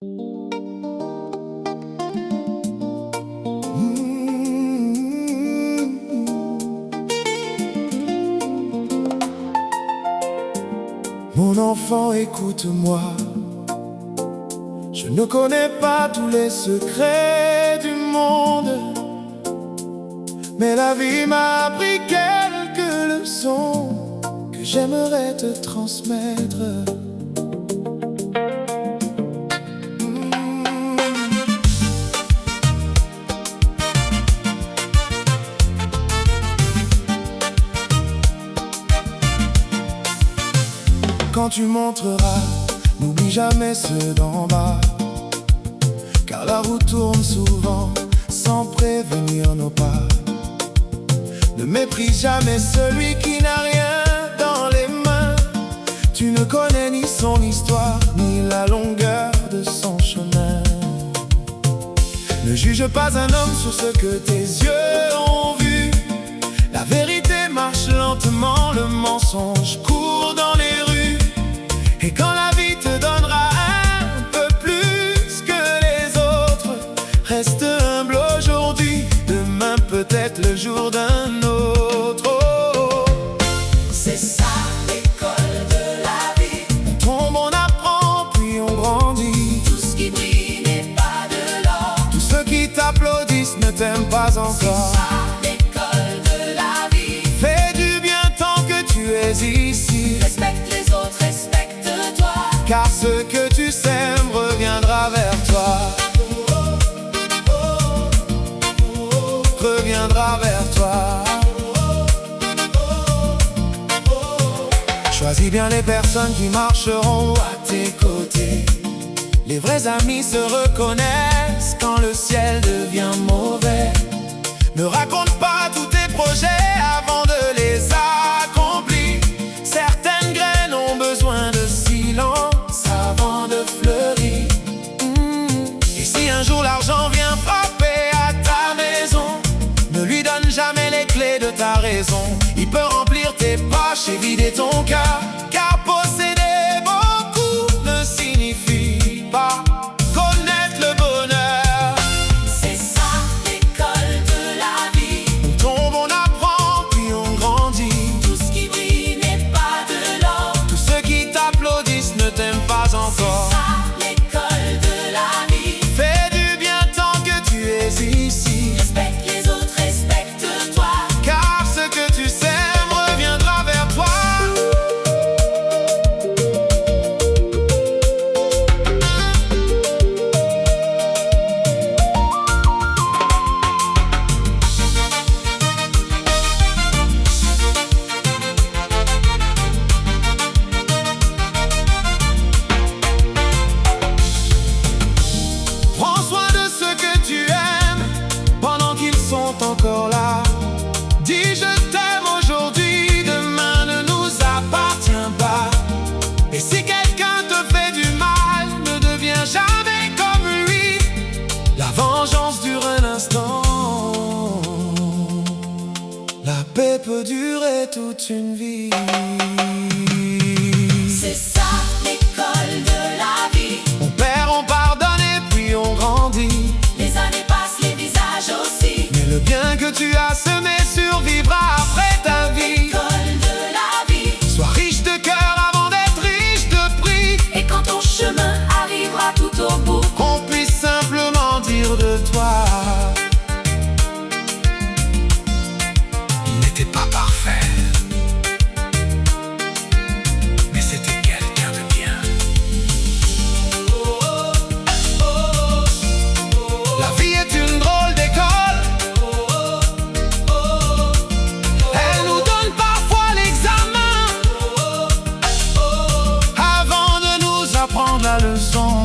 Mon enfant, écoute-moi. Je ne connais pas tous les secrets du monde, mais la vie m'a appris quelques leçons que j'aimerais te transmettre. Quand tu monteras, n'oublie jamais ceux d'en bas, car la roue tourne souvent sans prévenir nos pas. Ne méprise jamais celui qui n'a rien dans les mains. Tu ne connais ni son histoire, ni la longueur de son chemin. Ne juge pas un homme sur ce que tes yeux ont vu. La vérité marche lentement, le mensonge court dans les rues. Et quand la vie te donnera un peu plus que les autres, reste humble aujourd'hui, demain peut-être le jour d'un autre. Oh, c'est ça l'école de la vie. On tombe, on apprend, puis on grandit. Tout ce qui brille n'est pas de l'or. Tous ceux qui t'applaudissent ne t'aiment pas C'est encore. ça l'école de la vie. Fais du bien tant que tu es ici. Respecte les autres, respecte-toi. Car ce que tu sèmes reviendra vers toi. Reviendra vers toi. Choisis bien les personnes qui marcheront à tes côtés. Les vrais amis se reconnaissent quand le ciel devient mauvais. Ne raconte pas tous tes projets avant de les accomplir. Certaines graines ont besoin de silence avant de fleurir. Et si un jour l'argent vient frapper à ta maison, ne lui donne jamais les clés de ta raison. Il peut remplir tes poches et vider ton cœur, car posséder beaucoup ne signifie pas connaître le bonheur. C'est ça l'école de la vie. On tombe, on apprend, puis on grandit. Tout ce qui brille n'est pas de l'or. Tous ceux qui t'applaudissent ne t'aiment pas encore. C'est ça l'école de la vie. Fais du bien tant que tu es ici. Respecte les autres, respecte-toi. Car ce que tu sèmes reviendra vers toi. Prends soin de ceux que tu aimes pendant qu'ils sont encore là. Dis je t'aime aujourd'hui, demain ne nous appartient pas. Et si quelqu'un te fait du mal, ne deviens jamais comme lui. La vengeance dure un instant, la paix peut durer toute une vie. C'est ça l'école de la vie. On perd, on pardonne et puis on grandit. Les années passent, les visages aussi. Mais le bien que tu as semé survivra après ta vie. L'école de la vie. Sois riche de cœur avant d'être riche de prix. Et quand ton chemin arrivera tout au bout, Qu'on puisse simplement dire de toi: il n'était pas parfait, mais c'était quelqu'un de bien. La vie est une drôle d'école. Elle nous donne parfois l'examen avant de nous apprendre la leçon.